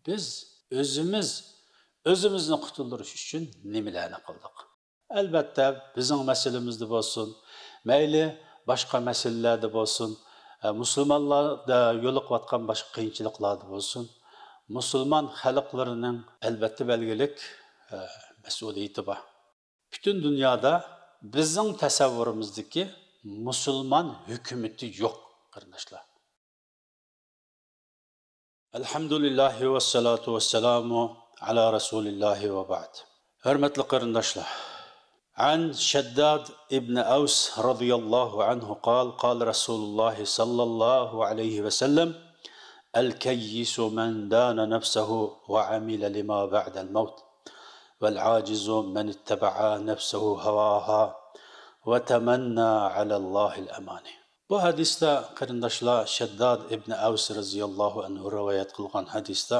biz özümüzni qutuldirish uchun nimalarni qildik? Albatta, bizning masalamizda bo'lsin, mayli boshqa masalalarda bo'lsin, musulmonlarda yo'liqayotgan boshqa qiyinchiliklarda bo'lsin, musulmon xalqlarining albatta belgilik mas'uliyati bor. Bütün dünyada bizning tasavvurimizdagi musulmon hukumati yo'q, qarindoshlar. Elhamdülillahi ve salatu ve selamu ala Resulillahi ve ba'd. Hürmetli qarindoshlar. An Shaddad ibn Aws radıyallahu anhu قال رسول الله صلى الله عليه وسلم الكيس من دان نفسه وعمل لما بعد الموت والعاجز من اتبع نفسه هواها وتمنى على الله الأماني. Bu hadiste qarindoshlar Shaddad ibn Aws radhiyallohu anhu rivoyat qilgan hadisda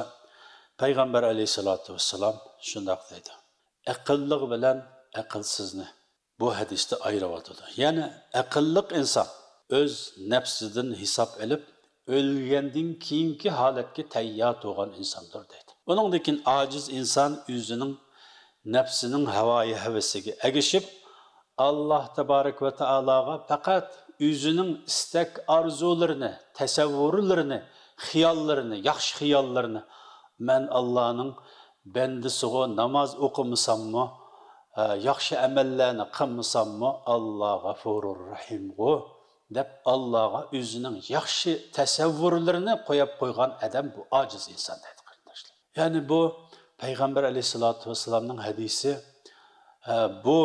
Payg'ambar alayhisolatu vassalam shunday deydi. Aqlli bilan aqlsizni bu hadisda ayiradi. Ya'ni aqlli inson o'z nafsidan hisob olib o'lgandan keyingi holatga tayyor bo'lgan insondir deydi. Buningdan ojiz inson o'zining nafsining havoyi havasiga agishib Allah tabarak ve taalaga faqat o'zining istak arzularini, tasavvurlarini, xiyollarni, yaxshi xiyollarni men Allohning bandasiga namoz o'qimasammi, yaxshi amallarni qilmasammi, Alloh g'afurur rahimgo deb Allohga o'zining yaxshi tasavvurlarini qo'yib qo'ygan odam bu ojiz inson deydi qarindoshlar. Ya'ni bu Payg'ambar alayhisolatu vassalamning hadisi bu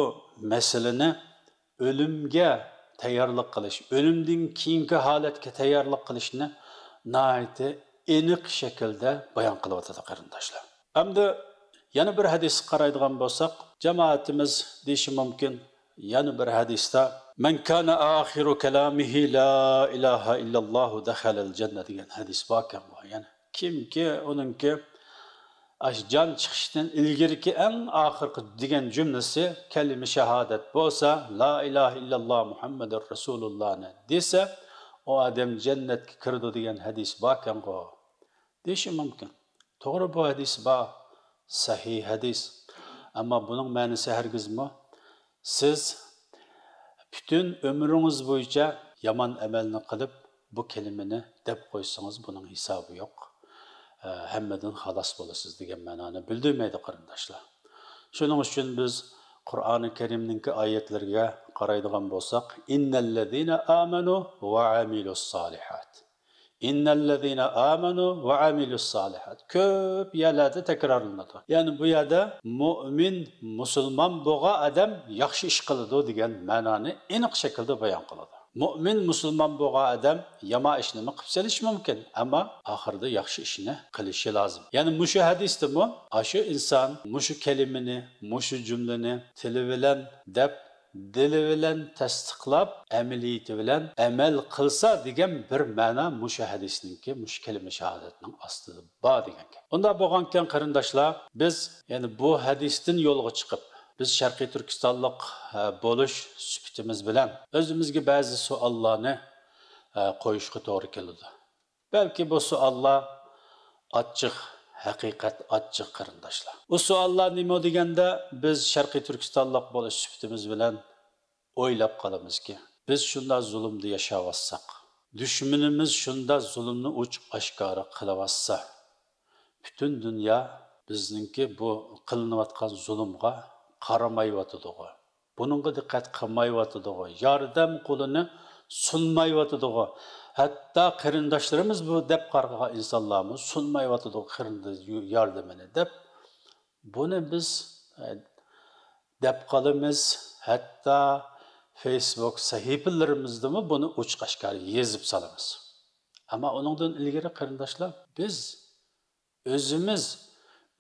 meseleni ölümge tayyorlik qilish, o'limdan keyingi holatga tayyorlik qilishni nihoyatda aniq shaklda bayon qilyapti qarindoshlar. Hamda yana bir hadis qaraydigan bo'lsak, jamoatimiz deyishi mumkin, yana bir hadisda "Men kana axiru kalamihi la ilaha illalloh dakhalal janna" degan hadis bor ekan. Ya'ni kimki uningki jon chiqishdan ilgirki eng oxirgi degan jumlasi kalima shahodat bo'lsa, la ilaha illalloh Muhammadur Rasulullohni desa, o odam jannatga kirdi degan hadis bor ekan-ku. Deyishi mumkin. To'g'ri, bu hadis bor, sahih hadis. Ammo buning ma'nosi hargizmi siz bütün ömrünüz bo'yicha yomon amalni qilib bu kalimani deb qo'ysangiz buning hisobi yo'q. Hammadan xalos bo'lasiz degan ma'noni bildirmaydi qarindoshlar. Shuning uchun biz Qur'oni Karimning oyatlariga qaraydigan bo'lsak, innallazina amanu va amilus solihat. İnnellezine amenu ve amilus salihat. Köp yerlerde tekrarlanadi. Yani bu yerde mümin, musulmon bo'lgan adam yaxshi ish qiladi degan ma'noni aniq shaklda bayon qiladi. Mümin, musulmon bo'lgan adam yomon ishni qilib selish mumkin, ammo oxirida yaxshi ishni qilishi lozim. Ya'ni mushu hadisda bu, shu inson mushu kalimani, mushu jumlani tili bilan deb dili bilan tasdiqlab, amaliyati bilan amal qilsa degan bir ma'no mushu hadisninki, mushu kalima shahodatning ostida bor degan. Unda bo'lgankan qarindoshlar, biz ya'ni bu hadisdan yo'lga chiqib, biz Sharqiy Turkistonlik bo'lish sifatimiz bilan o'zimizga ba'zi savollarni qo'yishga to'g'ri keladi. Balki bu savollar ochiq, haqiqat ochiq qarindoshlar. Bu savollar nima deganda biz Sharqiy Turkistonlik bo'lish sifatimiz bilan o'ylab qolamizki, biz shunda zulmda yashayotsak, dushmanimiz shunda zulmni oshkora qilyotsa, butun dunyo bizningki bu qilinayotgan zulmga qaramayotidi. Buningga diqqat qilmayotidi. Yordam qo'lini sunmayotidi. Hatto qarindoshlarimiz bu deb qarg'agan insonlarimiz sunmayotidi qarindosh yordamini deb. Buni biz deb qolamiz, hatto Facebook sahifalarimizda buni ochiq-oshkor yozib solamiz. Ammo uningdan ilgari qarindoshlar, biz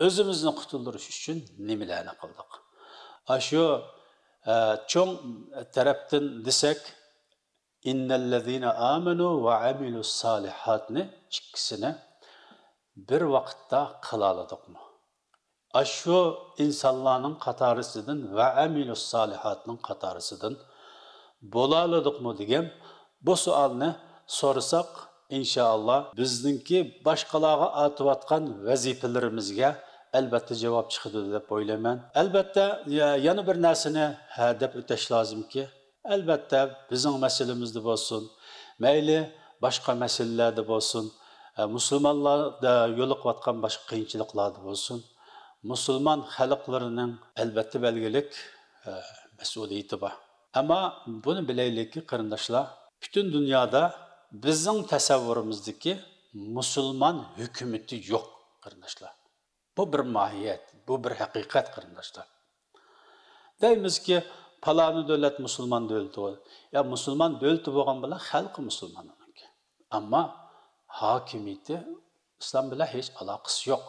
o'zimizni qutuldirish uchun nimalarni qildik? Shu cho'ng tarafdan desak, innallazina amanu va amilus solihatni ikkisini bir vaqtda qila oladikmi? Shu insonlarning qatorisidan va amilus solihatning qatorisidan bo'la oladikmi degan bu savolni so'rasak, inshaalloh bizningki boshqalarga atayotgan vazifalarimizga albatta javob chiqadi deb o'ylayman. Albatta yana bir narsani deb o'tash lozimki, albatta bizning masalamizda bo'lsin, mayli boshqa masalalarda bo'lsin, musulmonlarda yo'liqayotgan boshqa qiyinchiliklarda bo'lsin, musulmon xalqlarining albatta belgilik mas'uliyati bor. Ama bunu bilaylik ki qarindoshlar, bütün dünyada bizning tasavvurimizdagi musulmon hukumati yo'q qarindoshlar. Bu bir mahiyet, bu bir haqiqat qarindoshlar. Deymiz ki palani davlat musulmon davlati. Ya musulmon davlati bo'lgan bilan xalqi musulmon. Ama hakimiyeti İslam bilan hech aloqasi yo'q.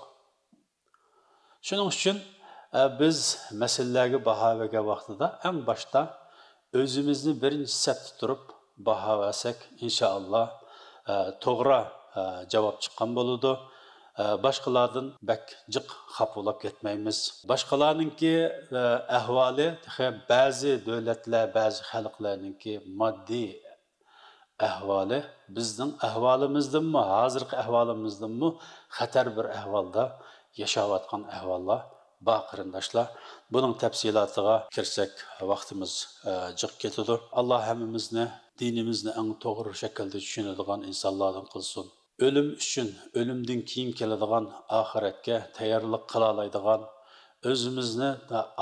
Shuning uchun biz masalalarga baho bergan vaqtida eng boshda özümüzni birinchi safda turib baho bersak, inshaalloh to'g'ri javob chiqqan bo'ladi. Boshqalardan bak jiq xafolab ketmaymiz. Boshqalarningki ahvoli, ba'zi davlatlar, ba'zi xalqlarningki moddiy ahvoli bizning ahvolimizdanmi, hozirgi ahvolimizdanmi xatar bir ahvolda yashayotgan ahvollar bor qarindoshlar. Bunun tafsilotiga kirsak vaqtimiz jiq ketadi. Alloh hammamizni dinimizni eng to'g'ri shaklda tushunadigan insonlardan qilsin. Ölüm uchun, ölümden keyin keladigan oxiratga tayyorlik qila oladigan, o'zimizni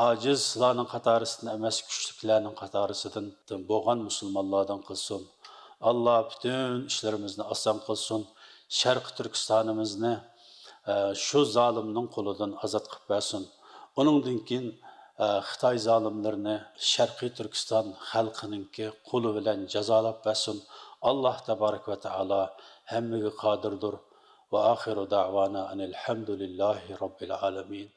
ojizlarning qatorisidan emas, kuchliklarning qatorisidan bo'lgan musulmonlardan qilsin. Alloh bütün ishlarimizni oson qilsin. Sharq Turkistonimizni shu zolimning qo'lidan ozod qilib bersin. Onundan keyin Xitoy zolimlarini Sharqiy Turkiston xalqininki qo'li bilan jazolab bersin. Alloh tabarak va taolo hammaga qodirdir. Va oxiru da'vana anil hamdulillahi robbil alamin.